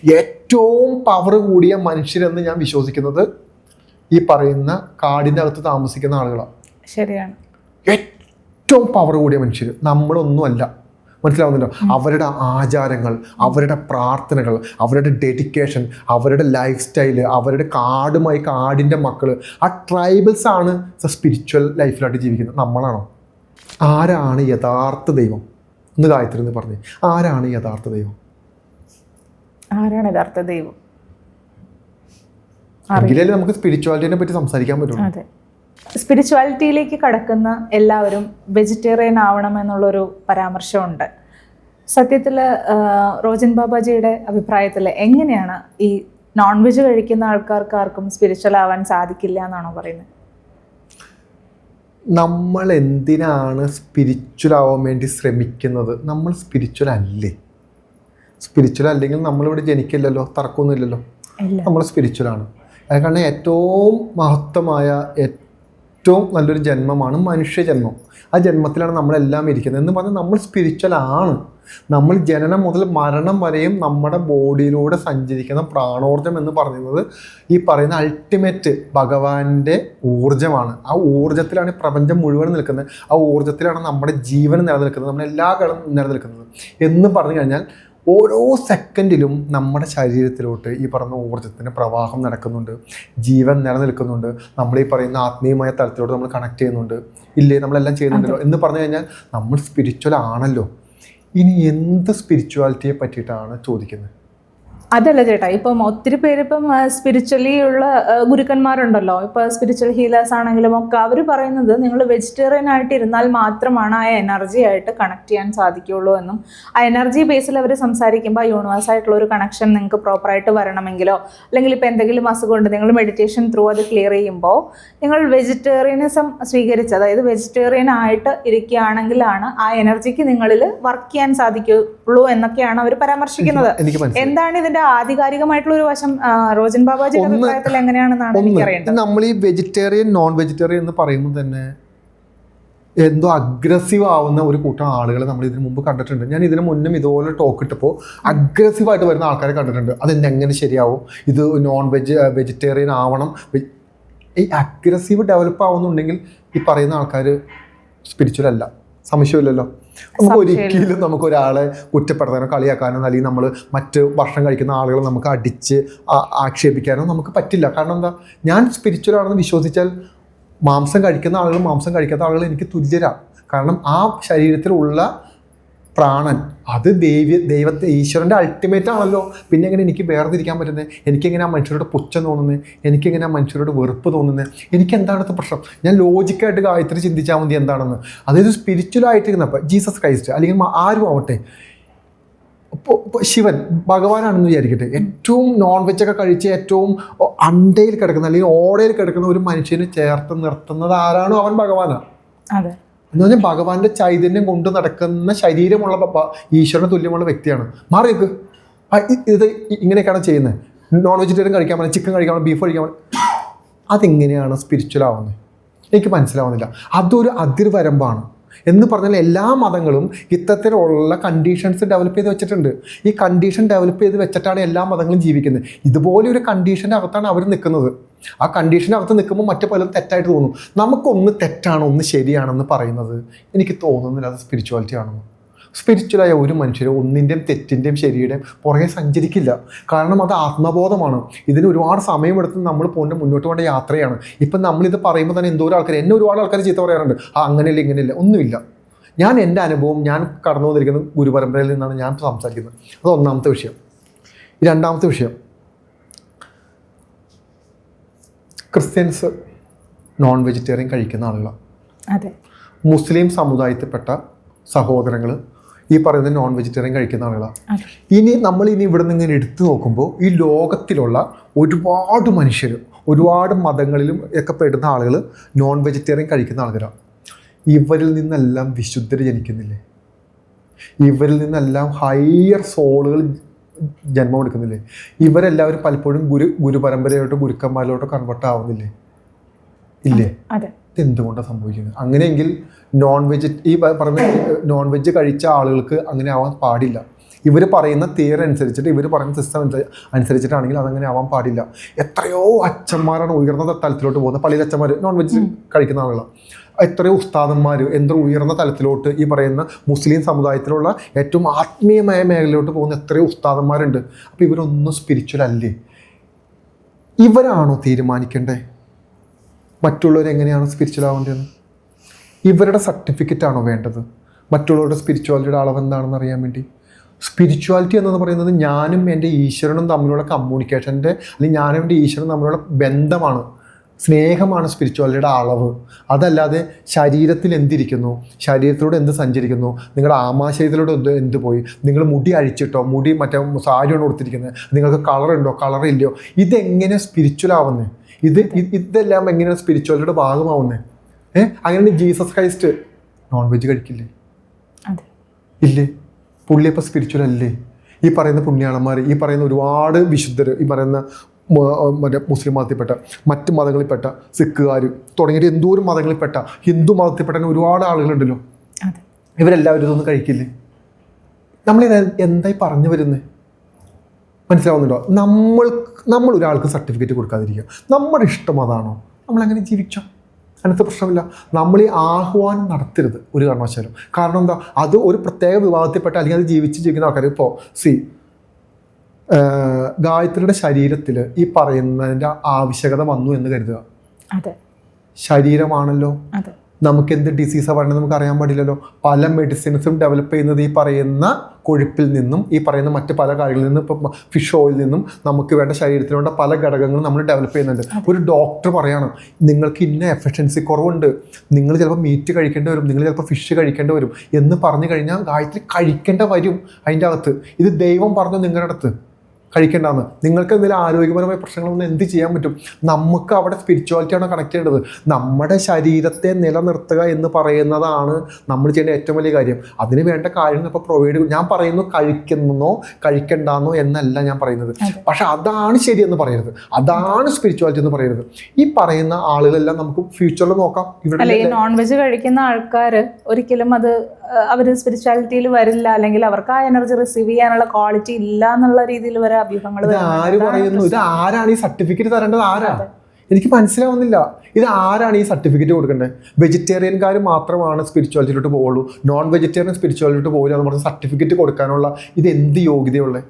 ഏറ്റവും പവർ കൂടിയ മനുഷ്യരെന്ന് ഞാൻ വിശ്വസിക്കുന്നത് ഈ പറയുന്ന കാടിൻ്റെ അകത്ത് താമസിക്കുന്ന ആളുകളാണ്. ശരിയാണ്. ഏറ്റവും പവർ കൂടിയ മനുഷ്യർ നമ്മളൊന്നുമല്ല. മനസ്സിലാവുന്നുണ്ടോ? അവരുടെ ആചാരങ്ങൾ, അവരുടെ പ്രാർത്ഥനകൾ, അവരുടെ ഡെഡിക്കേഷൻ, അവരുടെ ലൈഫ് സ്റ്റൈല്, അവരുടെ കാടിൻ്റെ മക്കൾ, ആ ട്രൈബൽസ് ആണ് സ്പിരിച്വൽ ലൈഫിലായിട്ട് ജീവിക്കുന്നത്. നമ്മളാണോ? ആരാണ് യഥാർത്ഥ ദൈവം എന്ന് ഗായത്രി എന്ന് പറഞ്ഞേ. ആരാണ് യഥാർത്ഥ ദൈവം? ആരാണ് യഥാർത്ഥ ദൈവം? എങ്കിലേ നമുക്ക് സ്പിരിച്വാലിറ്റിനെ പറ്റി സംസാരിക്കാൻ പറ്റുള്ളൂ. അതെ, സ്പിരിച്വാലിറ്റിയിലേക്ക് കടക്കുന്ന എല്ലാവരും വെജിറ്റേറിയൻ ആവണമെന്നുള്ളൊരു പരാമർശമുണ്ട്. സത്യത്തിൽ റോജൻ ബാബാജിയുടെ അഭിപ്രായത്തിൽ എങ്ങനെയാണ് ഈ നോൺ വെജ് കഴിക്കുന്ന ആൾക്കാർക്ക് ആർക്കും സ്പിരിച്വൽ ആവാൻ സാധിക്കില്ല എന്നാണോ പറയുന്നത്? നമ്മൾ എന്തിനാണ് സ്പിരിച്വൽ ആവാൻ വേണ്ടി ശ്രമിക്കുന്നത്? നമ്മൾ സ്പിരിച്വൽ അല്ലേ? സ്പിരിച്വൽ അല്ലെങ്കിൽ നമ്മളിവിടെ ജനിക്കില്ലല്ലോ, തർക്കമൊന്നുമില്ലല്ലോ. നമ്മൾ സ്പിരിച്വലാണ്. അത് കാരണം ഏറ്റവും മഹത്വമായ ഏറ്റവും നല്ലൊരു ജന്മമാണ് മനുഷ്യജന്മം. ആ ജന്മത്തിലാണ് നമ്മളെല്ലാം ഇരിക്കുന്നത് എന്ന് പറഞ്ഞാൽ നമ്മൾ സ്പിരിച്വൽ ആണ്. നമ്മൾ ജനനം മുതൽ മരണം വരെയും നമ്മുടെ ബോഡിയിലൂടെ സഞ്ചരിക്കുന്ന പ്രാണോർജം എന്ന് പറയുന്നത് ഈ പറയുന്ന അൾട്ടിമേറ്റ് ഭഗവാന്റെ ഊർജ്ജമാണ്. ആ ഊർജ്ജത്തിലാണ് പ്രപഞ്ചം മുഴുവൻ നിൽക്കുന്നത്. ആ ഊർജ്ജത്തിലാണ് നമ്മുടെ ജീവൻ നിലനിൽക്കുന്നത്, നമ്മുടെ എല്ലാ കളും നിലനിൽക്കുന്നത്. എന്ന് പറഞ്ഞു കഴിഞ്ഞാൽ ഓരോ സെക്കൻഡിലും നമ്മുടെ ശരീരത്തിലോട്ട് ഈ പറയുന്ന ഊർജ്ജത്തിൻ്റെ പ്രവാഹം നടക്കുന്നുണ്ട്, ജീവൻ നിലനിൽക്കുന്നുണ്ട്. നമ്മൾ ഈ പറയുന്ന ആത്മീയമായ തലത്തിലോട്ട് നമ്മൾ കണക്ട് ചെയ്യുന്നുണ്ട്, ഇല്ലേ? നമ്മളെല്ലാം ചെയ്യുന്നുണ്ടല്ലോ എന്ന് പറഞ്ഞു കഴിഞ്ഞാൽ നമ്മൾ സ്പിരിച്വൽ ആണല്ലോ. ഇനി എന്ത് സ്പിരിച്വാലിറ്റിയെ പറ്റിയിട്ടാണ് ചോദിക്കുന്നത്? അതല്ല ചേട്ടാ, ഇപ്പം ഒത്തിരി പേര് ഇപ്പം സ്പിരിച്വലി ഉള്ള ഗുരുക്കന്മാരുണ്ടല്ലോ, ഇപ്പം സ്പിരിച്വൽ ഹീലേഴ്സ് ആണെങ്കിലും ഒക്കെ അവർ പറയുന്നത് നിങ്ങൾ വെജിറ്റേറിയൻ ആയിട്ട് ഇരുന്നാൽ മാത്രമാണ് ആ എനർജി ആയിട്ട് കണക്ട് ചെയ്യാൻ സാധിക്കുകയുള്ളൂ എന്നും, ആ എനർജി ബേസിൽ അവർ സംസാരിക്കുമ്പോൾ ആ യൂണിവേഴ്സ് ആയിട്ടുള്ള ഒരു കണക്ഷൻ നിങ്ങൾക്ക് പ്രോപ്പറായിട്ട് വരണമെങ്കിലോ അല്ലെങ്കിൽ ഇപ്പോൾ എന്തെങ്കിലും അസുഖമുണ്ട് നിങ്ങൾ മെഡിറ്റേഷൻ ത്രൂ അത് ക്ലിയർ ചെയ്യുമ്പോൾ നിങ്ങൾ വെജിറ്റേറിയനിസം സ്വീകരിച്ച്, അതായത് വെജിറ്റേറിയൻ ആയിട്ട് ഇരിക്കുകയാണെങ്കിലാണ് ആ എനർജിക്ക് നിങ്ങളിൽ വർക്ക് ചെയ്യാൻ സാധിക്കുള്ളൂ എന്നൊക്കെയാണ് അവർ പരാമർശിക്കുന്നത്. എന്താണ് ഇതിന്റെ ആധികാരികമായിട്ടുള്ള ഒരു വശം റോജൻ ബാബാജിയുടെ അഭിപ്രായത്തിൽ എങ്ങനെയാണെന്നാണ് എനിക്കറിയേണ്ടത്. നമ്മൾ ഈ വെജിറ്റേറിയൻ നോൺ വെജിറ്റേറിയൻ എന്ന് പറയുമ്പോൾ തന്നെ എന്തോ അഗ്രസീവ് ആവുന്ന ഒരു കൂട്ടം ആളുകളെ നമ്മൾ ഇതിനു മുമ്പ് കണ്ടിട്ടുണ്ട്. ഞാൻ ഇതിനു മുന്നും ഇതുപോലെ ടോക്ക് ഇട്ടപ്പോൾ അഗ്രസീവായിട്ട് വരുന്ന ആൾക്കാരെ കണ്ടിട്ടുണ്ട്. അതെങ്ങനെ ശരിയാവും? ഇത് നോൺ വെജിറ്റേറിയൻ ആവണം. ഈ അഗ്രസീവ് ഡെവലപ്പ് ആവുന്നുണ്ടെങ്കിൽ ഈ പറയുന്ന ആൾക്കാർ സ്പിരിച്വൽ അല്ല, സംശയമില്ലല്ലോ. നമുക്ക് ഒരിക്കലും നമുക്കൊരാളെ കുറ്റപ്പെടുത്താനോ കളിയാക്കാനോ അല്ലെങ്കിൽ നമ്മൾ മറ്റ് ഭക്ഷണം കഴിക്കുന്ന ആളുകളെ നമുക്ക് അടിച്ച് ആക്ഷേപിക്കാനോ നമുക്ക് പറ്റില്ല. കാരണം എന്താ? ഞാൻ സ്പിരിച്വൽ ആണെന്ന് വിശ്വസിച്ചാൽ മാംസം കഴിക്കുന്ന ആളുകൾ മാംസം കഴിക്കാത്ത ആളുകൾ എനിക്ക് തുല്യരാണ്. കാരണം ആ ശരീരത്തിലുള്ള പ്രാണൻ അത് ദൈവത്തെ ഈശ്വരൻ്റെ അൾട്ടിമേറ്റ് ആണല്ലോ. പിന്നെ എങ്ങനെ എനിക്ക് വേർതിരിക്കാൻ പറ്റുന്നത്? എനിക്കെങ്ങനെ ആ മനുഷ്യരോട് പുച്ഛം തോന്നുന്നത്? എനിക്കെങ്ങനെ ആ മനുഷ്യരോട് വെറുപ്പ് തോന്നുന്നത്? എനിക്ക് എന്താണ് പ്രശ്നം? ഞാൻ ലോജിക്കായിട്ട് ഗായത്രി ചിന്തിച്ചാൽ മതി എന്താണെന്ന്. അതായത് സ്പിരിച്വലായിട്ടിരുന്നപ്പോൾ ജീസസ് ക്രൈസ്റ്റ് അല്ലെങ്കിൽ ആരും ആവട്ടെ, ഇപ്പോൾ ശിവൻ ഭഗവാനാണെന്ന് വിചാരിക്കട്ടെ, ഏറ്റവും നോൺ വെജൊക്കെ കഴിച്ച് ഏറ്റവും അണ്ടയിൽ കിടക്കുന്ന അല്ലെങ്കിൽ ഓടയിൽ കിടക്കുന്ന ഒരു മനുഷ്യനെ ചേർത്ത് നിർത്തുന്നത് ആരാണോ അവൻ ഭഗവാനാണ്. അതെ, എന്ന് പറഞ്ഞാൽ ഭഗവാന്റെ ചൈതന്യം കൊണ്ട് നടക്കുന്ന ശരീരമുള്ള ഈശ്വരന് തുല്യമുള്ള വ്യക്തിയാണ്. മാറിയേക്ക് ഇത് ഇങ്ങനെയൊക്കെയാണ് ചെയ്യുന്നത്. നോൺ വെജിറ്റേറിയൻ കഴിക്കാൻ പറ്റും, ചിക്കൻ കഴിക്കാൻ പറ്റും, ബീഫ് കഴിക്കാൻ പറ്റും. അതെങ്ങനെയാണ് സ്പിരിച്വൽ ആവുന്നത്? എനിക്ക് മനസ്സിലാവുന്നില്ല. അതൊരു അതിർവരമ്പാണ്. എന്ന് പറഞ്ഞാൽ എല്ലാ മതങ്ങളും ഇത്തരത്തിലുള്ള കണ്ടീഷൻസ് ഡെവലപ്പ് ചെയ്ത് വെച്ചിട്ടുണ്ട്. ഈ കണ്ടീഷൻ ഡെവലപ്പ് ചെയ്ത് വെച്ചിട്ടാണ് എല്ലാ മതങ്ങളും ജീവിക്കുന്നത്. ഇതുപോലെ ഒരു കണ്ടീഷൻ്റെ അകത്താണ് അവർ നിൽക്കുന്നത്. ആ കണ്ടീഷൻ്റെ അകത്ത് നിൽക്കുമ്പോൾ മറ്റു പലതും തെറ്റായിട്ട് തോന്നും. നമുക്കൊന്ന് തെറ്റാണോ ഒന്ന് ശരിയാണെന്ന് പറയുന്നത് എനിക്ക് തോന്നുന്നില്ല അത് സ്പിരിച്വാലിറ്റി ആണെന്ന്. സ്പിരിച്വലായ ഒരു മനുഷ്യരും ഒന്നിൻ്റെയും തെറ്റിൻ്റെയും ശരിയുടെയും പുറകെ സഞ്ചരിക്കില്ല. കാരണം അത് ആത്മബോധമാണ്. ഇതിന് ഒരുപാട് സമയമെടുത്ത് നമ്മൾ മുന്നോട്ട് പോകേണ്ട യാത്രയാണ്. ഇപ്പം നമ്മളിത് പറയുമ്പോൾ തന്നെ എന്തോരം ആൾക്കാർ, എന്നെ ഒരുപാട് ആൾക്കാർ ചീത്ത പറയാറുണ്ട്, അങ്ങനെയില്ല ഇങ്ങനെയില്ല. ഒന്നുമില്ല. ഞാൻ എൻ്റെ അനുഭവം, ഞാൻ കടന്നു വന്നിരിക്കുന്ന ഗുരുപരമ്പരയിൽ നിന്നാണ് ഞാൻ സംസാരിക്കുന്നത്. അത് ഒന്നാമത്തെ വിഷയം. രണ്ടാമത്തെ വിഷയം, ക്രിസ്ത്യൻസ് നോൺ വെജിറ്റേറിയൻ കഴിക്കുന്ന ആളുകളാണ്. അതെ, മുസ്ലിം സമുദായത്തിൽപ്പെട്ട സഹോദരങ്ങൾ ഈ പറയുന്ന നോൺ വെജിറ്റേറിയൻ കഴിക്കുന്ന ആളുകളാണ്. ഇനി ഇവിടെ നിന്ന് ഇങ്ങനെ എടുത്തു നോക്കുമ്പോൾ ഈ ലോകത്തിലുള്ള ഒരുപാട് മനുഷ്യർ ഒരുപാട് മതങ്ങളിലും ഒക്കെ പെടുന്ന ആളുകൾ നോൺ വെജിറ്റേറിയൻ കഴിക്കുന്ന ആളുകളാണ്. ഇവരിൽ നിന്നെല്ലാം വിശുദ്ധർ ജനിക്കുന്നില്ലേ? ഇവരിൽ നിന്നെല്ലാം ഹയർ സോളുകൾ ജന്മം എടുക്കുന്നില്ലേ? ഇവരെല്ലാവരും പലപ്പോഴും ഗുരുപരമ്പരയോട്ടോ ഗുരുക്കന്മാരിലോട്ടോ കൺവേർട്ട് ആവുന്നില്ലേ? ഇല്ലേ? എന്തുകൊണ്ടാണ് സംഭവിക്കുന്നത്? അങ്ങനെയെങ്കിൽ നോൺ വെജ് കഴിച്ച ആളുകൾക്ക് അങ്ങനെ ആവാൻ പാടില്ല. ഇവർ പറയുന്ന തിയറി അനുസരിച്ചിട്ട്, ഇവർ പറയുന്ന സിസ്റ്റം അനുസരിച്ചിട്ടാണെങ്കിൽ അതങ്ങനെ ആവാൻ പാടില്ല. എത്രയോ അച്ഛന്മാരാണ് ഉയർന്ന തലത്തിലോട്ട് പോകുന്നത്. പള്ളിയിൽ അച്ഛന്മാർ നോൺ വെജ് കഴിക്കുന്ന ആളുകളാണ്. എത്രയോ ഉസ്താദന്മാർ എന്തോ ഉയർന്ന തലത്തിലോട്ട് ഈ പറയുന്ന മുസ്ലിം സമുദായത്തിലുള്ള ഏറ്റവും ആത്മീയമായ മേഖലയിലോട്ട് പോകുന്ന എത്രയോ ഉസ്താദന്മാരുണ്ട്. അപ്പോൾ ഇവരൊന്നും സ്പിരിച്വൽ അല്ലേ? ഇവരാണോ തീരുമാനിക്കേണ്ടേ മറ്റുള്ളവരെങ്ങനെയാണ് സ്പിരിച്വൽ ആവേണ്ടതെന്ന്? ഇവരുടെ സർട്ടിഫിക്കറ്റാണോ വേണ്ടത് മറ്റുള്ളവരുടെ സ്പിരിച്വാലിറ്റിയുടെ അളവ് എന്താണെന്ന് അറിയാൻ വേണ്ടി? സ്പിരിച്വാലിറ്റി എന്ന് പറയുന്നത് ഞാനും എൻ്റെ ഈശ്വരനും തമ്മിലുള്ള കമ്മ്യൂണിക്കേഷൻ്റെ, അല്ലെങ്കിൽ ഞാനും എൻ്റെ ഈശ്വരനും തമ്മിലുള്ള ബന്ധമാണ്, സ്നേഹമാണ് സ്പിരിച്വാലിറ്റിയുടെ അളവ്. അതല്ലാതെ ശരീരത്തിൽ എന്തിരിക്കുന്നു, ശരീരത്തിലൂടെ എന്ത് സഞ്ചരിക്കുന്നു, നിങ്ങളുടെ ആമാശയത്തിലൂടെ എന്ത് പോയി, നിങ്ങൾ മുടി അഴിച്ചിട്ടോ, മുടി മറ്റേ സാരിയാണ് കൊടുത്തിരിക്കുന്നത്, നിങ്ങൾക്ക് കളറുണ്ടോ കളറില്ലയോ, ഇതെങ്ങനെ സ്പിരിച്വൽ ആവുന്നത്? ഇതെല്ലാം എങ്ങനെയാണ് സ്പിരിച്വാലിറ്റിയുടെ ഭാഗമാവുന്നത്? അങ്ങനെ ജീസസ് ക്രൈസ്റ്റ് നോൺ വെജ് കഴിക്കില്ലേ? ഇല്ലേ? പുള്ളി ഇപ്പോൾ സ്പിരിച്വൽ അല്ലേ? ഈ പറയുന്ന പുണ്യാളന്മാർ, ഈ പറയുന്ന ഒരുപാട് വിശുദ്ധർ, ഈ പറയുന്ന മറ്റേ മുസ്ലിം മതത്തിൽപ്പെട്ട, മറ്റ് മതങ്ങളിൽപ്പെട്ട സിഖുകാർ തുടങ്ങിയിട്ട് എന്തോരം മതങ്ങളിൽപ്പെട്ട, ഹിന്ദു മതത്തിൽപ്പെട്ട ഒരുപാട് ആളുകളുണ്ടല്ലോ, ഇവരെല്ലാവരും ഇതൊന്നും കഴിക്കില്ലേ? നമ്മളിത് എന്തായി പറഞ്ഞു വരുന്നത് മനസ്സിലാവുന്നുണ്ടോ? നമ്മൾ ഒരാൾക്ക് സർട്ടിഫിക്കറ്റ് കൊടുക്കാതിരിക്കുക. നമ്മുടെ ഇഷ്ടം അതാണോ, നമ്മളങ്ങനെ ജീവിച്ചോ, അതിനകത്ത് പ്രശ്നമില്ല. നമ്മൾ ഈ ആഹ്വാനം നടത്തരുത് ഒരു കാരണവശാലും. കാരണം എന്താ, അത് ഒരു പ്രത്യേക വിഭാഗത്തിൽപ്പെട്ട അല്ലെങ്കിൽ അത് ജീവിക്കുന്ന ആൾക്കാർ. ഇപ്പോൾ ഗായത്രിയുടെ ശരീരത്തിൽ ഈ പറയുന്നതിൻ്റെ ആവശ്യകത വന്നു എന്ന് കരുതുക. ശരീരമാണല്ലോ, നമുക്ക് എന്ത് ഡിസീസാണ് പറയുന്നത് നമുക്ക് അറിയാൻ പാടില്ലല്ലോ. പല മെഡിസിൻസും ഡെവലപ്പ് ചെയ്യുന്നത് ഈ പറയുന്ന കൊഴുപ്പിൽ നിന്നും, ഈ പറയുന്ന മറ്റ് പല കാര്യങ്ങളിൽ നിന്നും, ഇപ്പം ഫിഷ് ഓയിൽ നിന്നും നമുക്ക് വേണ്ട ശരീരത്തിന് വേണ്ട പല ഘടകങ്ങളും നമ്മൾ ഡെവലപ്പ് ചെയ്യുന്നുണ്ട്. ഒരു ഡോക്ടർ പറയണം നിങ്ങൾക്ക് ഇന്ന എഫിഷ്യൻസി കുറവുണ്ട്, നിങ്ങൾ ചിലപ്പോൾ മീറ്റ് കഴിക്കേണ്ടി വരും, നിങ്ങൾ ചിലപ്പോൾ ഫിഷ് കഴിക്കേണ്ടി വരും എന്ന് പറഞ്ഞു കഴിഞ്ഞാൽ ഗായത്രി കഴിക്കേണ്ട വരും. അതിൻ്റെ അകത്ത് ഇത് ദൈവം പറഞ്ഞു നിങ്ങളുടെ അടുത്ത് കഴിക്കേണ്ടതെന്ന്. നിങ്ങൾക്ക് എന്തെങ്കിലും ആരോഗ്യപരമായ പ്രശ്നങ്ങളൊന്നും എന്ത് ചെയ്യാൻ പറ്റും? നമുക്ക് അവിടെ സ്പിരിച്വാലിറ്റിയാണ് കണക്ട് ചെയ്യേണ്ടത്. നമ്മുടെ ശരീരത്തെ നിലനിർത്തുക എന്ന് പറയുന്നതാണ് നമ്മൾ ചെയ്യേണ്ട ഏറ്റവും വലിയ കാര്യം. അതിന് വേണ്ട കാര്യങ്ങൾ ഇപ്പോൾ പ്രൊവൈഡ് ചെയ്യും. ഞാൻ പറയുന്നു കഴിക്കുന്നോ കഴിക്കണ്ടെന്നോ എന്നല്ല ഞാൻ പറയുന്നത്, പക്ഷെ അതാണ് ശരിയെന്ന് പറയരുത്, അതാണ് സ്പിരിച്വാലിറ്റി എന്ന് പറയരുത്. ഈ പറയുന്ന ആളുകളെല്ലാം നമുക്ക് ഫ്യൂച്ചറിൽ നോക്കാം. ഇവിടെ നോൺ വെജ് കഴിക്കുന്ന ആൾക്കാർ ഒരിക്കലും അത് അവർ സ്പിരിച്വാലിറ്റിയിൽ വരില്ല, അല്ലെങ്കിൽ അവർക്ക് ആ എനർജി റിസീവ് ചെയ്യാനുള്ള ക്വാളിറ്റി ഇല്ല എന്നുള്ള രീതിയിൽ വരെ അഭ്യൂഹങ്ങൾ. ആര് പറയുന്നു? ഇത് ആരാണ് ഈ സർട്ടിഫിക്കറ്റ് തരേണ്ടത്? ആരാ? എനിക്ക് മനസ്സിലാവുന്നില്ല. ഇത് ആരാണ് ഈ സർട്ടിഫിക്കറ്റ് കൊടുക്കേണ്ടത്? വെജിറ്റേറിയൻകാർ മാത്രമാണ് സ്പിരിച്വാലിറ്റിയിലോട്ട് പോവുള്ളൂ, നോൺ വെജിറ്റേറിയൻ സ്പിരിച്വാലിറ്റിയിലോട്ട് പോകില്ല എന്ന് പറഞ്ഞ് സർട്ടിഫിക്കറ്റ് കൊടുക്കാനുള്ള ഇത് എന്ത് യോഗ്യതയുള്ളത്?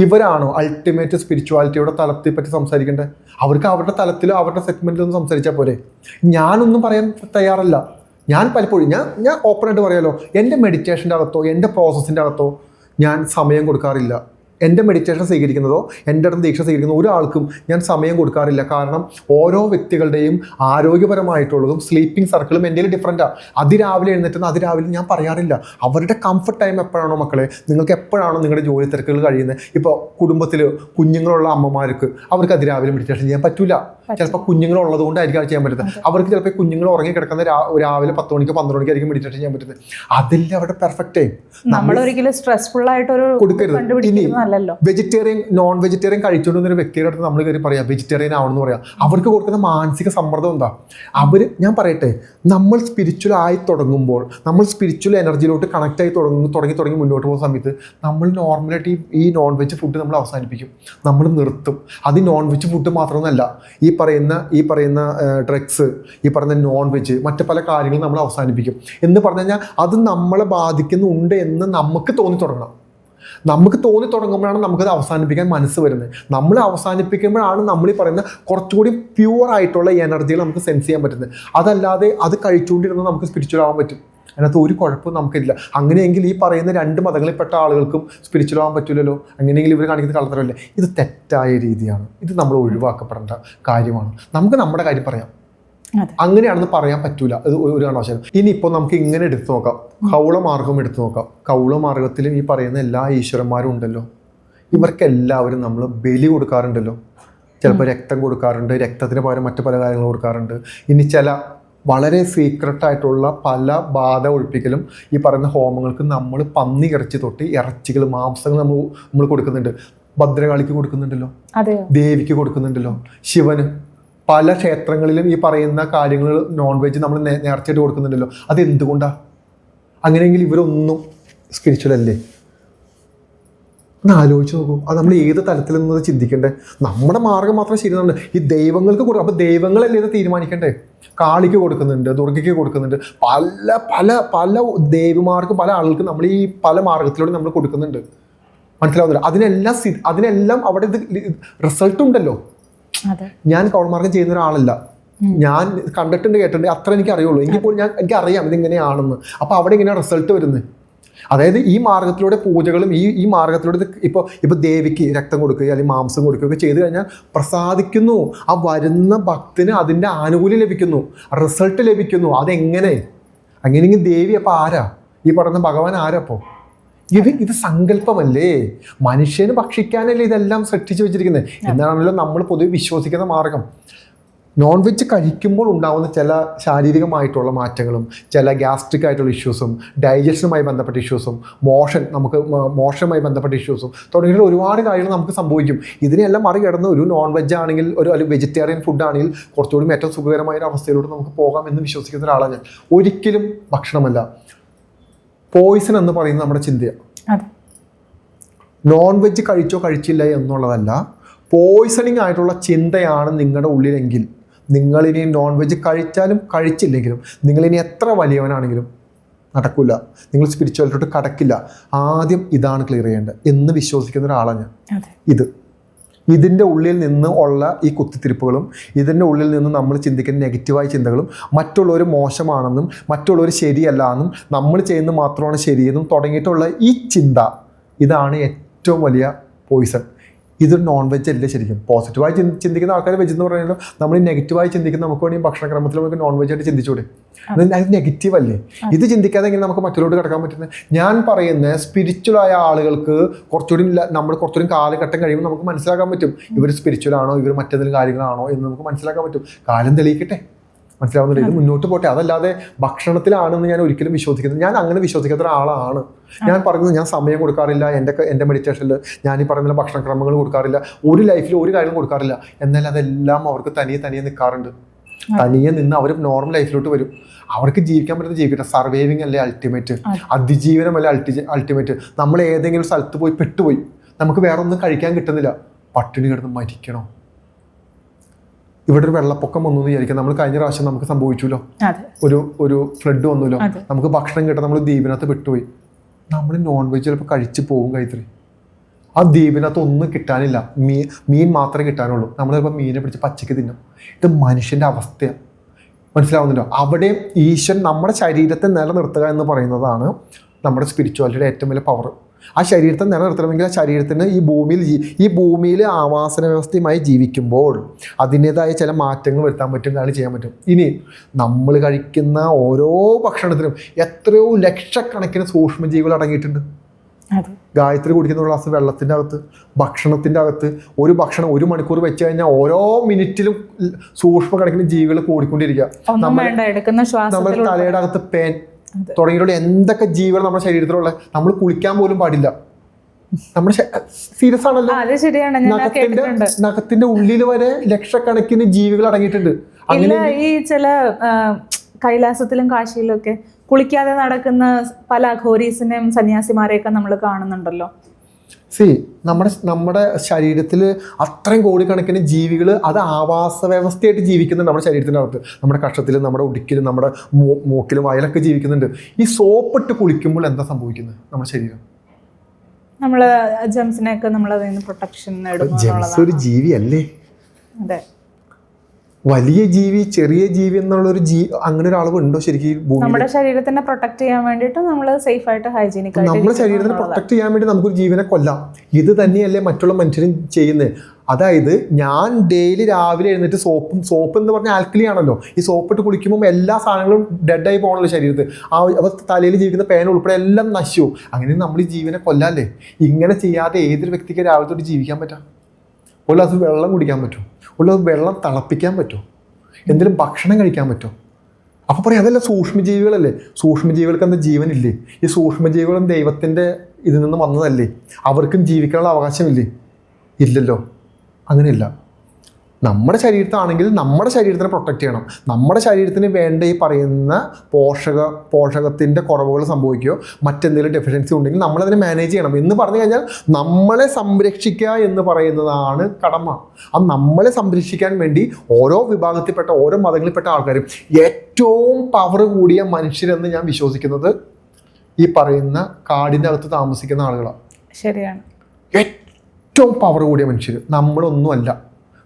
ഇവരാണോ അൾട്ടിമേറ്റ് സ്പിരിച്വാലിറ്റിയുടെ തലത്തെ പറ്റി സംസാരിക്കേണ്ടത്? അവർക്ക് അവരുടെ തലത്തിലോ അവരുടെ സെഗ്മെന്റിലൊന്നും സംസാരിച്ചാൽ പോരെ? ഞാനൊന്നും പറയാൻ തയ്യാറല്ല. ഞാൻ പലപ്പോഴും ഞാൻ ഓപ്പണായിട്ട് പറയാലോ, എൻ്റെ മെഡിറ്റേഷൻ്റെ അകത്തോ എൻ്റെ പ്രോസസ്സിൻ്റെ അകത്തോ ഞാൻ സമയം കൊടുക്കാറില്ല. എൻ്റെ മെഡിറ്റേഷൻ സ്വീകരിക്കുന്നതോ എൻ്റെ അടുത്ത് ദീക്ഷ സ്വീകരിക്കുന്ന ഒരാൾക്കും ഞാൻ സമയം കൊടുക്കാറില്ല. കാരണം ഓരോ വ്യക്തികളുടെയും ആരോഗ്യപരമായിട്ടുള്ളതും സ്ലീപ്പിംഗ് സർക്കിളും എൻ്റെ ഡിഫറൻറ്റാണ്. അതിരാവിലെ എഴുന്നേറ്റുന്ന അതിരാവിലെ ഞാൻ പറയാറില്ല. അവരുടെ കംഫർട്ട് ടൈം എപ്പോഴാണോ മക്കളെ, നിങ്ങൾക്ക് എപ്പോഴാണോ നിങ്ങളുടെ ജോലി തിരക്കുകൾ കഴിയുന്നത്? ഇപ്പോൾ കുടുംബത്തിൽ കുഞ്ഞുങ്ങളുള്ള അമ്മമാർക്ക് അവർക്ക് അതിരാവിലെ മെഡിറ്റേഷൻ ചെയ്യാൻ പറ്റില്ല. ചിലപ്പോൾ കുഞ്ഞുങ്ങളുള്ളത് കൊണ്ടായിരിക്കും അത് ചെയ്യാൻ പറ്റുന്നത്. അവർക്ക് ചിലപ്പോൾ കുഞ്ഞുങ്ങൾ ഉറങ്ങി കിടക്കുന്ന രാവിലെ 10 മണിക്ക് 12 മണിക്കായിരിക്കും മെഡിറ്റേഷൻ ചെയ്യാൻ പറ്റുന്നത്. അതില്ല അവിടെ പെർഫെക്റ്റ്. നമ്മൾ ഒരിക്കലും സ്ട്രെസ്ഫുൾ ആയിട്ട് കൊടുക്കരുത്. ഇനി വെജിറ്റേറിയൻ നോൺ വെജിറ്റേറിയൻ കഴിച്ചുകൊണ്ടിരുന്ന വ്യക്തിയുടെ അടുത്ത് നമ്മൾ കയറി പറയാം വെജിറ്റേറിയൻ ആവണമെന്ന് പറയാം. അവർക്ക് കൊടുക്കുന്ന മാനസിക സമ്മർദ്ദം എന്താ? ഞാൻ പറയട്ടെ, നമ്മൾ സ്പിരിച്വൽ ആയി തുടങ്ങുമ്പോൾ, നമ്മൾ സ്പിരിച്വൽ എനർജിയിലോട്ട് കണക്ട് ആയി തുടങ്ങി മുന്നോട്ട് പോകുന്ന സമയത്ത് നമ്മൾ നോർമലായിട്ട് ഈ നോൺ വെജ് ഫുഡ് നമ്മൾ അവസാനിപ്പിക്കും, നമ്മൾ നിർത്തും. അത് നോൺ വെജ് ഫുഡ് മാത്രമൊന്നുമല്ല, ഈ പറയുന്ന ഡ്രഗ്സ്, ഈ പറയുന്ന നോൺ വെജ്, മറ്റു പല കാര്യങ്ങളും നമ്മൾ അവസാനിപ്പിക്കും. എന്ന് പറഞ്ഞു കഴിഞ്ഞാൽ അത് നമ്മളെ ബാധിക്കുന്നുണ്ട് എന്ന് നമുക്ക് തോന്നി തുടങ്ങണം. നമുക്ക് തോന്നി തുടങ്ങുമ്പോഴാണ് നമുക്കത് അവസാനിപ്പിക്കാൻ മനസ്സ് വരുന്നത്. നമ്മൾ അവസാനിപ്പിക്കുമ്പോഴാണ് നമ്മൾ ഈ പറയുന്ന കുറച്ചുകൂടി പ്യുവർ ആയിട്ടുള്ള എനർജികൾ നമുക്ക് സെൻസ് ചെയ്യാൻ പറ്റുന്നത്. അതല്ലാതെ അത് കഴിച്ചുകൊണ്ടിരുന്നത് നമുക്ക് സ്പിരിച്വൽ ആവാൻ പറ്റും. അതിനകത്ത് ഒരു കുഴപ്പവും നമുക്കില്ല. അങ്ങനെയെങ്കിൽ ഈ പറയുന്ന 2 മതങ്ങളിൽപ്പെട്ട ആളുകൾക്കും സ്പിരിച്വൽ ആവാൻ പറ്റില്ലല്ലോ. അങ്ങനെയെങ്കിൽ ഇവർ കാണിക്കുന്ന കള്ളത്തരമല്ലേ? ഇത് തെറ്റായ രീതിയാണ്. ഇത് നമ്മൾ ഒഴിവാക്കപ്പെടേണ്ട കാര്യമാണ്. നമുക്ക് നമ്മുടെ കാര്യം പറയാം, അങ്ങനെയാണെന്ന് പറയാൻ പറ്റൂല. അത് ഒരു കാരണവശാലും. ഇനിയിപ്പോൾ നമുക്ക് ഇങ്ങനെ എടുത്തു നോക്കാം, കൗളമാർഗം എടുത്തു നോക്കാം. കൗളമാർഗത്തിലും ഈ പറയുന്ന എല്ലാ ഈശ്വരന്മാരും ഉണ്ടല്ലോ. ഇവർക്കെല്ലാവരും നമ്മൾ ബലി കൊടുക്കാറുണ്ടല്ലോ. ചിലപ്പോൾ രക്തം കൊടുക്കാറുണ്ട്, രക്തത്തിന് പകരം മറ്റു പല കാര്യങ്ങൾ കൊടുക്കാറുണ്ട്. ഇനി ചില വളരെ സീക്രട്ടായിട്ടുള്ള പല ബാധ ഒഴിപ്പിക്കലും ഈ പറയുന്ന ഹോമങ്ങൾക്ക് നമ്മൾ പന്നി ഇറച്ചി തൊട്ട് ഇറച്ചികൾ, മാംസങ്ങൾ നമ്മൾ കൊടുക്കുന്നുണ്ട്. ഭദ്രകാളിക്ക് കൊടുക്കുന്നുണ്ടല്ലോ, ദേവിക്ക് കൊടുക്കുന്നുണ്ടല്ലോ, ശിവന്. പല ക്ഷേത്രങ്ങളിലും ഈ പറയുന്ന കാര്യങ്ങൾ നോൺ വെജ് നമ്മൾ നേർച്ചയായിട്ട് കൊടുക്കുന്നുണ്ടല്ലോ. അതെന്തുകൊണ്ടാണ്? അങ്ങനെയെങ്കിൽ ഇവരൊന്നും സ്പിരിച്വൽ അല്ലേ? ഒന്ന് ആലോചിച്ച് നോക്കൂ. അത് നമ്മൾ ഏത് തലത്തിൽ നിന്നത് ചിന്തിക്കണ്ടേ? നമ്മുടെ മാർഗം മാത്രം ശരിയാണ്. ഈ ദൈവങ്ങൾക്ക് കൊടുക്കും. അപ്പോൾ ദൈവങ്ങളല്ലേ ഇത് തീരുമാനിക്കണ്ടേ? കാളിക്ക് കൊടുക്കുന്നുണ്ട്, ദുർഗയ്ക്ക് കൊടുക്കുന്നുണ്ട്, പല പല പല ദേവിമാർക്ക്, പല ആളുകൾക്ക് നമ്മൾ ഈ പല മാർഗത്തിലൂടെ നമ്മൾ കൊടുക്കുന്നുണ്ട്. മനസ്സിലാവുന്നില്ല? അതിനെല്ലാം അവിടെ ഇത് റിസൾട്ട് ഉണ്ടല്ലോ. ഞാൻ കൗൾമാർഗം ചെയ്യുന്ന ഒരാളല്ല, ഞാൻ കണ്ടിട്ടുണ്ട്, കേട്ടിട്ടുണ്ട്, അത്ര എനിക്ക് അറിയുള്ളൂ. എങ്കിൽ പോലും എനിക്കറിയാം ഇതിങ്ങനെയാണെന്ന്. അപ്പോൾ അവിടെ ഇങ്ങനെയാണ് റിസൾട്ട് വരുന്നത്. അതായത് ഈ മാർഗത്തിലൂടെ പൂജകളും ഈ മാർഗത്തിലൂടെ ഇപ്പോൾ ദേവിക്ക് രക്തം കൊടുക്കുക അല്ലെങ്കിൽ മാംസം കൊടുക്കുകയൊക്കെ ചെയ്തു കഴിഞ്ഞാൽ പ്രസാദിക്കുന്നു. ആ വരുന്ന ഭക്തന് അതിൻ്റെ ആനുകൂല്യം ലഭിക്കുന്നു, റിസൾട്ട് ലഭിക്കുന്നു. അതെങ്ങനെ? അങ്ങനെയെങ്കിൽ ദേവി അപ്പോൾ ആരാ? ഈ പറയുന്ന ഭഗവാൻ ആരാ? അപ്പോൾ ഇത് സങ്കല്പമല്ലേ? മനുഷ്യന് ഭക്ഷിക്കാനല്ലേ ഇതെല്ലാം സൃഷ്ടിച്ച് വെച്ചിരിക്കുന്നത്. എന്നാണല്ലോ നമ്മൾ പൊതുവെ വിശ്വസിക്കുന്ന മാർഗം. നോൺ വെജ് കഴിക്കുമ്പോൾ ഉണ്ടാകുന്ന ചില ശാരീരികമായിട്ടുള്ള മാറ്റങ്ങളും ചില ഗ്യാസ്ട്രിക് ആയിട്ടുള്ള ഇഷ്യൂസും ഡൈജഷനുമായി ബന്ധപ്പെട്ട ഇഷ്യൂസും മോഷനുമായി ബന്ധപ്പെട്ട ഇഷ്യൂസും തുടങ്ങിയ ഒരുപാട് കാര്യങ്ങൾ നമുക്ക് സംഭവിക്കും. ഇതിനെല്ലാം മറികടന്ന് ഒരു നോൺ വെജ് ആണെങ്കിൽ ഒരു വെജിറ്റേറിയൻ ഫുഡ് ആണെങ്കിൽ കുറച്ചുകൂടി ഏറ്റവും സുഖകരമായ ഒരു അവസ്ഥയിലൂടെ നമുക്ക് പോകാം എന്ന് വിശ്വസിക്കുന്ന ഒരാളാണ് ഞാൻ. ഒരിക്കലും ഭക്ഷണമല്ല. പോയിസൺ എന്ന് പറയുന്നത് നമ്മുടെ ചിന്തയാണ്. നോൺ വെജ് കഴിച്ചോ കഴിച്ചില്ല എന്നുള്ളതല്ല, പോയിസണിങ് ആയിട്ടുള്ള ചിന്തയാണ് നിങ്ങളുടെ ഉള്ളിലെങ്കിൽ നിങ്ങളിനി നോൺ വെജ് കഴിച്ചാലും കഴിച്ചില്ലെങ്കിലും നിങ്ങളിനി എത്ര വലിയവനാണെങ്കിലും നടക്കില്ല, നിങ്ങൾ സ്പിരിച്വാലിറ്റിയോട്ട് കടക്കില്ല. ആദ്യം ഇതാണ് ക്ലിയർ ചെയ്യേണ്ടത് എന്ന് വിശ്വസിക്കുന്ന ഒരാളാണ് ഞാൻ. ഇതിൻ്റെ ഉള്ളിൽ നിന്ന് ഉള്ള ഈ കുത്തിത്തിരിപ്പുകളും ഇതിൻ്റെ ഉള്ളിൽ നിന്ന് നമ്മൾ ചിന്തിക്കുന്ന നെഗറ്റീവായ ചിന്തകളും മറ്റുള്ളവർ മോശമാണെന്നും മറ്റുള്ളവർ ശരിയല്ല എന്നും നമ്മൾ ചെയ്യുന്നത് മാത്രമാണ് ശരിയെന്നും തുടങ്ങിയിട്ടുള്ള ഈ ചിന്ത, ഇതാണ് ഏറ്റവും വലിയ പോയിസൺ. ഇതൊരു നോൺ വെജ് അല്ലേ ശരിക്കും. പോസിറ്റീവായി ചിന്തിക്കുന്ന ആൾക്കാർ വെജ് എന്ന് പറയുന്നത്, നമ്മൾ നെഗറ്റീവായി ചിന്തിക്കുന്ന നമുക്ക് വേണമെങ്കിൽ ഭക്ഷണക്രമത്തിൽ നമുക്ക് നോൺ വെജ് ആയിട്ട് ചിന്തിച്ചൂടെ? അത് നെഗറ്റീവ് അല്ലേ? ഇത് ചിന്തിക്കാതെ എങ്ങനെ നമുക്ക് മറ്റുള്ളവരോട് കിടക്കാൻ പറ്റുന്നത്? ഞാൻ പറയുന്ന സ്പിരിച്വലായ ആളുകൾക്ക് നമ്മൾ കുറച്ചുകൂടി കാലഘട്ടം കഴിയുമ്പോൾ നമുക്ക് മനസ്സിലാക്കാൻ പറ്റും ഇവർ സ്പിരിച്വൽ ആണോ ഇവർ മറ്റേതെങ്കിലും കാര്യങ്ങളാണോ എന്ന് നമുക്ക് മനസ്സിലാക്കാൻ പറ്റും. കാലം തെളിയിക്കട്ടെ, മനസ്സിലാവുന്നില്ല. ഇത് മുന്നോട്ട് പോട്ടെ. അതല്ലാതെ ഭക്ഷണത്തിലാണെന്ന് ഞാൻ ഒരിക്കലും വിശ്വസിക്കുന്നത്, ഞാൻ അങ്ങനെ വിശ്വസിക്കാത്ത ഒരാളാണ്. ഞാൻ പറയുന്നത്, ഞാൻ സമയം കൊടുക്കാറില്ല എൻ്റെ മെഡിറ്റേഷനിൽ, ഞാൻ ഈ പറയുന്ന ഭക്ഷണക്രമങ്ങൾ കൊടുക്കാറില്ല, ഒരു ലൈഫിൽ ഒരു കാര്യം കൊടുക്കാറില്ല. എന്നാൽ അതെല്ലാം അവർക്ക് തനിയെ നിൽക്കാറുണ്ട്. തനിയെ നിന്ന് അവർ നോർമൽ ലൈഫിലോട്ട് വരും. അവർക്ക് ജീവിക്കാൻ പറ്റുന്ന ജീവിക്കട്ടെ. സർവൈവിങ് അല്ലേ അൾട്ടിമേറ്റ്, അതിജീവനമല്ലേ അൾട്ടിമേറ്റ്. നമ്മൾ ഏതെങ്കിലും സ്ഥലത്ത് പോയി പെട്ടുപോയി, നമുക്ക് വേറെ ഒന്നും കഴിക്കാൻ കിട്ടുന്നില്ല, പട്ടിണി കിടന്ന് മരിക്കണോ? ഇവിടെ ഒരു വെള്ളപ്പൊക്കം വന്നു എന്ന് വിചാരിക്കാം. നമ്മൾ കഴിഞ്ഞ പ്രാവശ്യം നമുക്ക് സംഭവിച്ചല്ലോ, ഒരു ഫ്ലഡ് വന്നല്ലോ, നമുക്ക് ഭക്ഷണം കിട്ടാൻ നമ്മൾ ദ്വീപിനകത്ത് വിട്ടുപോയി. നമ്മൾ നോൺ വെജ് ചിലപ്പോൾ കഴിച്ച് പോകും കൈത്രി. ആ ദ്വീപിനകത്ത് ഒന്നും കിട്ടാനില്ല, മീൻ മാത്രമേ കിട്ടാനുള്ളൂ. നമ്മൾ ചിലപ്പോൾ മീനെ പിടിച്ച് പച്ചയ്ക്ക് തിന്നും. ഇത് മനുഷ്യൻ്റെ അവസ്ഥയാണ്, മനസ്സിലാവുന്നുണ്ടോ? അവിടെയും ഈശ്വരൻ നമ്മുടെ ശരീരത്തെ നിലനിർത്തുക എന്ന് പറയുന്നതാണ് നമ്മുടെ സ്പിരിച്വാലിറ്റിയുടെ ഏറ്റവും വലിയ പവർ. ആ ശരീരത്തെ നിലനിർത്തണമെങ്കിൽ ആ ശരീരത്തിന് ഈ ഭൂമിയിൽ ആവാസന വ്യവസ്ഥയുമായി ജീവിക്കുമ്പോൾ അതിൻ്റേതായ ചില മാറ്റങ്ങൾ വരുത്താൻ പറ്റും, കാര്യം ചെയ്യാൻ പറ്റും. ഇനി നമ്മൾ കഴിക്കുന്ന ഓരോ ഭക്ഷണത്തിനും എത്രയോ ലക്ഷക്കണക്കിന് സൂക്ഷ്മജീവികൾ അടങ്ങിയിട്ടുണ്ട്. ഗായത്രി കുടിക്കുന്ന ഒരു ഗ്ലാസ് വെള്ളത്തിൻ്റെ അകത്ത്, ഭക്ഷണത്തിൻ്റെ അകത്ത്, ഒരു ഭക്ഷണം 1 മണിക്കൂർ വെച്ച് കഴിഞ്ഞാൽ ഓരോ മിനിറ്റിലും സൂക്ഷ്മ ജീവികൾ കൂടിക്കൊണ്ടിരിക്കുക. നമ്മുടെ തലയുടെ അകത്ത് പേൻ തുടങ്ങിയിട്ടുള്ള എന്തൊക്കെ ജീവികൾ നമ്മുടെ ശരീരത്തിലുള്ള, നമ്മൾ കുളിക്കാൻ പോലും പാടില്ല. നമ്മുടെ സീരിയസ് ആണല്ലോ, നഖത്തിന്റെ ഉള്ളിൽ വരെ ലക്ഷക്കണക്കിന് ജീവികൾ അടങ്ങിയിട്ടുണ്ട്. അങ്ങനെ ഈ ചില കൈലാസത്തിലും കാശിയിലും ഒക്കെ കുളിക്കാതെ നടക്കുന്ന പല ഘോരീസിനെയും സന്യാസിമാരെയൊക്കെ നമ്മൾ കാണുന്നുണ്ടല്ലോ. നമ്മുടെ ശരീരത്തിൽ അത്രയും കോടിക്കണക്കിന് ജീവികൾ അത് ആവാസ വ്യവസ്ഥയായിട്ട് ജീവിക്കുന്നുണ്ട്. നമ്മുടെ ശരീരത്തിൻ്റെ അകത്ത്, നമ്മുടെ കക്ഷത്തിലും നമ്മുടെ ഉടുക്കിലും നമ്മുടെ മൂക്കിലും വയലൊക്കെ ജീവിക്കുന്നുണ്ട്. ഈ സോപ്പിട്ട് കുളിക്കുമ്പോൾ എന്താ സംഭവിക്കുന്നത്? നമ്മുടെ ശരീരം, നമ്മള് ജംസിനെയൊക്കെ നമ്മൾ അതിൽ നിന്ന് പ്രൊട്ടക്ഷൻ ജംസ് ഒരു ജീവിയല്ലേ? അതെ, വലിയ ജീവി ചെറിയ ജീവി എന്നുള്ളൊരു അങ്ങനെ ഒരു അളവുണ്ടോ ശരിക്കും? നമ്മുടെ ശരീരത്തിനെ പ്രൊട്ടക്ട് ചെയ്യാൻ വേണ്ടിയിട്ട് നമ്മൾ സേഫ് ആയിട്ട് ഹൈജീനിക് ആയിട്ട് നമ്മുടെ ശരീരത്തിനെ പ്രൊട്ടക്ട് ചെയ്യാൻ വേണ്ടി നമുക്കൊരു ജീവനെ കൊല്ലാം. ഇത് തന്നെയല്ലേ മറ്റുള്ള മനുഷ്യരും ചെയ്യുന്നത്. അതായത് ഞാൻ ഡെയിലി രാവിലെ എഴുന്നേറ്റ് സോപ്പ് എന്ന് പറഞ്ഞാൽ ആൽക്കലി ആണല്ലോ. ഈ സോപ്പിട്ട് കുളിക്കുമ്പോൾ എല്ലാ സാധനങ്ങളും ഡെഡായി പോകണല്ലോ ശരീരത്തിൽ. തലയിൽ ജീവിക്കുന്ന പേന ഉൾപ്പെടെ എല്ലാം നശിച്ചു. അങ്ങനെ നമ്മൾ ഈ ജീവനെ കൊല്ലാല്ലേ? ഇങ്ങനെ ചെയ്യാതെ ഏതൊരു വ്യക്തിക്ക് രാവിലെ തൊട്ട് ജീവിക്കാൻ പറ്റാം? ഒരു ഗ്ലാസ് വെള്ളം കുടിക്കാൻ പറ്റും, ഒരു ഗ്ലാസ് വെള്ളം തിളപ്പിക്കാൻ പറ്റും, എന്തെങ്കിലും ഭക്ഷണം കഴിക്കാൻ പറ്റും. അപ്പോൾ പറയാം അതെല്ലാം സൂക്ഷ്മജീവികളല്ലേ? സൂക്ഷ്മജീവികൾക്ക് എന്താ ജീവനില്ലേ? ഈ സൂക്ഷ്മജീവികളും ദൈവത്തിൻ്റെ ഇതിൽ നിന്ന് വന്നതല്ലേ? അവർക്കും ജീവിക്കാനുള്ള അവകാശമില്ലേ? ഇല്ലല്ലോ, അങ്ങനെയില്ല. നമ്മുടെ ശരീരത്താണെങ്കിൽ നമ്മുടെ ശരീരത്തിനെ പ്രൊട്ടക്റ്റ് ചെയ്യണം. നമ്മുടെ ശരീരത്തിന് വേണ്ട ഈ പറയുന്ന പോഷകത്തിൻ്റെ കുറവുകൾ സംഭവിക്കുകയോ മറ്റെന്തെങ്കിലും ഡെഫിഷ്യൻസി ഉണ്ടെങ്കിൽ നമ്മളതിനെ മാനേജ് ചെയ്യണം. എന്ന് പറഞ്ഞു കഴിഞ്ഞാൽ നമ്മളെ സംരക്ഷിക്കുക എന്ന് പറയുന്നതാണ് കടമ. അത് നമ്മളെ സംരക്ഷിക്കാൻ വേണ്ടി ഓരോ വിഭാഗത്തിൽപ്പെട്ട ഓരോ മതങ്ങളിൽപ്പെട്ട ആൾക്കാരും ഏറ്റവും പവർ കൂടിയ മനുഷ്യരെന്ന് ഞാൻ വിശ്വസിക്കുന്നത് ഈ പറയുന്ന കാടിൻ്റെ അകത്ത് താമസിക്കുന്ന ആളുകളാണ്. ശരിയാണ്. ഏറ്റവും പവർ കൂടിയ മനുഷ്യർ നമ്മളൊന്നുമല്ല.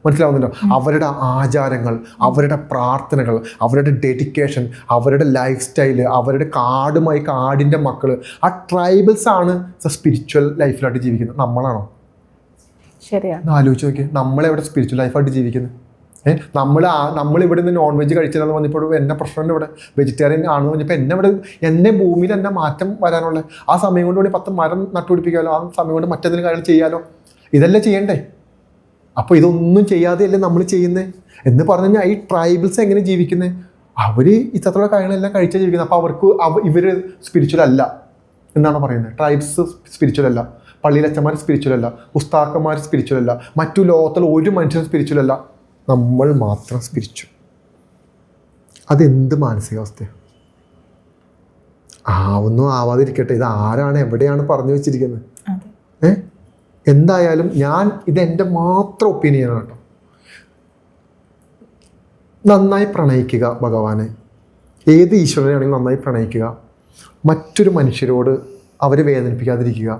മനസ്സിലാവുന്നുണ്ടോ? അവരുടെ ആചാരങ്ങൾ, അവരുടെ പ്രാർത്ഥനകൾ, അവരുടെ ഡെഡിക്കേഷൻ, അവരുടെ ലൈഫ് സ്റ്റൈല്, അവരുടെ കാടിൻ്റെ മക്കൾ, ആ ട്രൈബൽസ് ആണ് സ്പിരിച്വൽ ലൈഫിലായിട്ട് ജീവിക്കുന്നത്. നമ്മളാണോ? ശരിയാണ്. ആലോചിച്ച് നോക്കി, നമ്മളെവിടെ സ്പിരിച്വൽ ലൈഫായിട്ട് ജീവിക്കുന്നത്? നമ്മളിവിടെ നിന്ന് നോൺ വെജ് കഴിച്ചില്ലെന്ന് പറഞ്ഞപ്പോൾ എന്നെ പ്രശ്നമുണ്ട്. ഇവിടെ വെജിറ്റേറിയൻ ആണെന്ന് പറഞ്ഞപ്പോൾ എന്നെ ഭൂമിയിൽ എന്നെ മാറ്റം വരാനുള്ള ആ സമയം കൊണ്ട് 10 മരം നട്ടുപിടിപ്പിക്കാമല്ലോ, ആ സമയം കൊണ്ട് മറ്റേതെങ്കിലും കാര്യങ്ങൾ ചെയ്യാലോ. ഇതല്ലേ ചെയ്യണ്ടേ? അപ്പോൾ ഇതൊന്നും ചെയ്യാതെയല്ലേ നമ്മൾ ചെയ്യുന്നത് എന്ന് പറഞ്ഞു കഴിഞ്ഞാൽ ഈ ട്രൈബൽസ് എങ്ങനെ ജീവിക്കുന്നത്? അവർ ഇത്തരത്തിലുള്ള കാര്യങ്ങളെല്ലാം കഴിച്ചാൽ ജീവിക്കുന്നത്. അപ്പോൾ ഇവർ സ്പിരിച്വൽ അല്ല എന്നാണ് പറയുന്നത്. ട്രൈബ്സ് സ്പിരിച്വൽ അല്ല, പള്ളിയിലച്ചന്മാർ സ്പിരിച്വൽ അല്ല, ഉസ്താക്കന്മാർ സ്പിരിച്വൽ അല്ല, മറ്റു ലോകത്തിൽ ഒരു മനുഷ്യനും സ്പിരിച്വൽ അല്ല, നമ്മൾ മാത്രം സ്പിരിച്വൽ. അതെന്ത് മാനസികാവസ്ഥയാണ്? ഒന്നും ആവാതിരിക്കട്ടെ, ഇത് ആരാണ് എവിടെയാണ് പറഞ്ഞു വെച്ചിരിക്കുന്നത്? എന്തായാലും ഇതെൻ്റെ മാത്രം ഒപ്പീനിയനാണ് കേട്ടോ. നന്നായി പ്രണയിക്കുക ഭഗവാനെ, ഏത് ഈശ്വരനെയാണെങ്കിലും നന്നായി പ്രണയിക്കുക. മറ്റൊരു മനുഷ്യരോട് അവരെ വേദനിപ്പിക്കാതിരിക്കുക.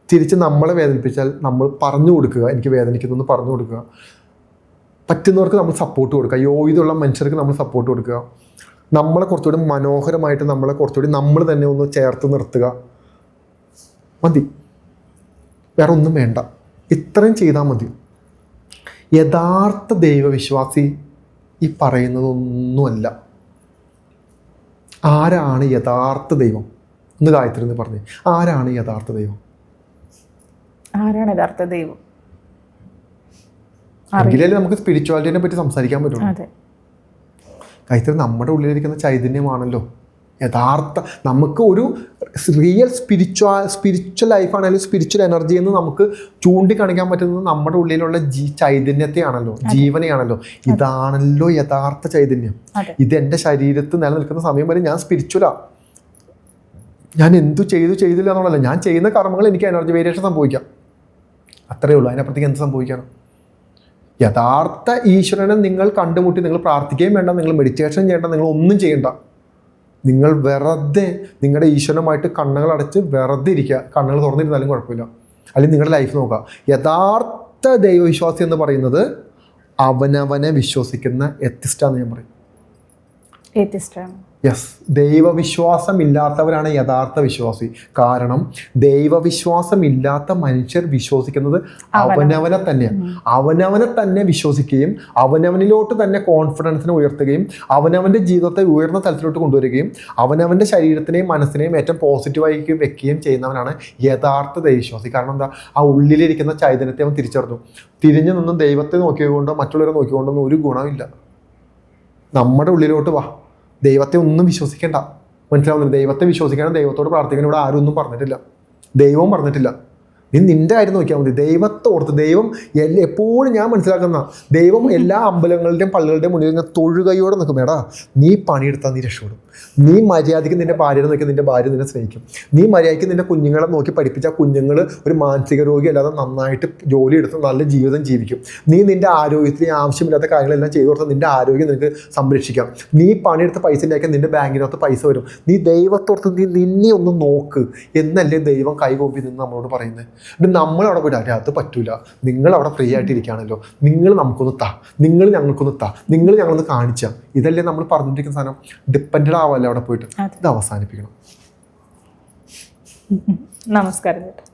തിരിച്ച് നമ്മളെ വേദനിപ്പിച്ചാൽ നമ്മൾ പറഞ്ഞു കൊടുക്കുക, എനിക്ക് വേദനിക്കുന്നു പറഞ്ഞു കൊടുക്കുക. പറ്റുന്നവർക്ക് നമ്മൾ സപ്പോർട്ട് കൊടുക്കുക. യോഗ്യതയുള്ള മനുഷ്യർക്ക് നമ്മൾ സപ്പോർട്ട് കൊടുക്കുക. നമ്മളെ കുറച്ചുകൂടി മനോഹരമായിട്ട് കുറച്ചുകൂടി നമ്മൾ തന്നെ ഒന്ന് ചേർത്ത് നിർത്തുക. മതി, വേറെ ഒന്നും വേണ്ട. ഇത്രയും ചെയ്താൽ മതി. യഥാർത്ഥ ദൈവവിശ്വാസി ഈ പറയുന്നതൊന്നുമല്ല. ആരാണ് യഥാർത്ഥ ദൈവം? ഒന്ന് ഗായത്രി എന്ന് പറഞ്ഞേ, ആരാണ് യഥാർത്ഥ ദൈവം? ആരാണ് യഥാർത്ഥ ദൈവം? എങ്കിലല്ലേ നമുക്ക് സ്പിരിച്വാലിറ്റിനെ പറ്റി സംസാരിക്കാൻ പറ്റുള്ളൂ. ഗായത്രി നമ്മുടെ ഉള്ളിലിരിക്കുന്ന ചൈതന്യമാണല്ലോ യഥാർത്ഥ. നമുക്ക് ഒരു റിയൽ സ്പിരിച്വൽ ലൈഫാണെങ്കിലും സ്പിരിച്വൽ എനർജി എന്ന് നമുക്ക് ചൂണ്ടിക്കാണിക്കാൻ പറ്റുന്നത് നമ്മുടെ ഉള്ളിലുള്ള ചൈതന്യത്തെയാണല്ലോ, ജീവനെയാണല്ലോ. ഇതാണല്ലോ യഥാർത്ഥ ചൈതന്യം. ഇത് എൻ്റെ ശരീരത്തിൽ നിലനിൽക്കുന്ന സമയം വരെ ഞാൻ സ്പിരിച്വലാണ്. ഞാൻ എന്തു ചെയ്തില്ല എന്നുള്ളതല്ല, ഞാൻ ചെയ്യുന്ന കർമ്മങ്ങൾ എനിക്ക് എനർജി വേരിയേഷൻ സംഭവിക്കാം, അത്രയേ ഉള്ളൂ. അതിനപ്പുറത്തേക്ക് എന്ത് സംഭവിക്കണം? യഥാർത്ഥ ഈശ്വരനെ നിങ്ങൾ കണ്ടുമുട്ടി നിങ്ങൾ പ്രാർത്ഥിക്കുകയും വേണ്ട, നിങ്ങൾ മെഡിറ്റേഷൻ ചെയ്യേണ്ട, നിങ്ങൾ ഒന്നും ചെയ്യണ്ട. നിങ്ങൾ വെറുതെ നിങ്ങളുടെ ഈശ്വരനുമായിട്ട് കണ്ണുകൾ അടച്ച് വെറുതെ ഇരിക്കുക. കണ്ണുകൾ തുറന്നിരുന്നാലും കുഴപ്പമില്ല. അല്ലെങ്കിൽ നിങ്ങളുടെ ലൈഫ് നോക്കുക. യഥാർത്ഥ ദൈവവിശ്വാസി എന്ന് പറയുന്നത് അവനവനെ വിശ്വസിക്കുന്ന എത്തിസ്റ്റാന്ന് ഞാൻ പറയും. യെസ്, ദൈവവിശ്വാസമില്ലാത്തവരാണ് യഥാർത്ഥ വിശ്വാസി. കാരണം ദൈവവിശ്വാസമില്ലാത്ത മനുഷ്യർ വിശ്വസിക്കുന്നത് അവനവനെ തന്നെയാണ്. അവനവനെ തന്നെ വിശ്വസിക്കുകയും അവനവനിലോട്ട് തന്നെ കോൺഫിഡൻസിനെ ഉയർത്തുകയും അവനവൻ്റെ ജീവിതത്തെ ഉയർന്ന തലത്തിലോട്ട് കൊണ്ടുവരികയും അവനവൻ്റെ ശരീരത്തിനെയും മനസ്സിനെയും ഏറ്റവും പോസിറ്റീവായി വെക്കുകയും ചെയ്യുന്നവനാണ് യഥാർത്ഥ ദൈവവിശ്വാസി. കാരണം എന്താ? ആ ഉള്ളിലിരിക്കുന്ന ചൈതന്യത്തെ അവൻ തിരിച്ചറിഞ്ഞു. തിരിഞ്ഞു നിന്നും ദൈവത്തെ നോക്കിക്കൊണ്ടോ മറ്റുള്ളവരെ നോക്കിക്കൊണ്ടോ ഒന്നും ഒരു ഗുണമില്ല. നമ്മുടെ ഉള്ളിലോട്ട് വാ. ദൈവത്തെ ഒന്നും വിശ്വസിക്കേണ്ട. മനസ്സിലാവുന്നില്ല? ദൈവത്തെ വിശ്വസിക്കണം, ദൈവത്തോട് പ്രാർത്ഥിക്കണം ഇവിടെ ആരും ഒന്നും പറഞ്ഞിട്ടില്ല, ദൈവവും പറഞ്ഞിട്ടില്ല. നീ നിൻ്റെ കാര്യം നോക്കിയാൽ മതി. ദൈവത്തെ ഓർത്ത് ദൈവം എപ്പോഴും ഞാൻ മനസ്സിലാക്കുന്ന ദൈവം എല്ലാ അമ്പലങ്ങളുടെയും പള്ളികളുടെയും മുന്നിൽ ഇങ്ങനെ തൊഴുകയോടെ നിൽക്കും. എടാ, നീ പണിയെടുത്താൽ നീ രക്ഷപ്പെടും. നീ മര്യാദയ്ക്ക് നിൻ്റെ ഭാര്യയെ നോക്കി നിൻ്റെ ഭാര്യ നിന്നെ സ്നേഹിക്കും. നീ മര്യാദയ്ക്ക് നിൻ്റെ കുഞ്ഞുങ്ങളെ നോക്കി പഠിപ്പിച്ച കുഞ്ഞുങ്ങൾ ഒരു മാനസിക രോഗി അല്ലാതെ നന്നായിട്ട് ജോലി എടുത്ത് നല്ല ജീവിതം ജീവിക്കും. നീ നിൻ്റെ ആരോഗ്യത്തിന് ആവശ്യമില്ലാത്ത കാര്യങ്ങളെല്ലാം ചെയ്തു കൊടുത്താൽ നിൻ്റെ ആരോഗ്യം നിനക്ക് സംരക്ഷിക്കാം. നീ പണിയെടുത്ത പൈസ ഉണ്ടാക്കിയാൽ നിൻ്റെ ബാങ്കിനകത്ത് പൈസ വരും. നീ ദൈവത്തോർത്ത് നീ നിന്നെ ഒന്ന് നോക്ക് എന്നല്ലേ ദൈവം കൈകൊമ്പി നിന്ന് നമ്മളോട് പറയുന്നത്. എന്നിട്ട് നമ്മളവിടെ പോയിട്ട് അത് പറ്റൂല, നിങ്ങളവിടെ ഫ്രീ ആയിട്ടിരിക്കുകയാണല്ലോ, നിങ്ങൾ നമുക്കൊന്ന് നിങ്ങൾ ഞങ്ങൾക്കൊന്ന് നിങ്ങൾ ഞങ്ങളൊന്ന് കാണിച്ചാൽ, ഇതല്ലേ നമ്മൾ പറഞ്ഞിരിക്കുന്ന സാധനം. ഡിപ്പെൻഡഡ് ആവല്ലേ അവിടെ പോയിട്ട്. ഇത് അവസാനിപ്പിക്കണം. നമസ്കാരം ചേട്ടാ.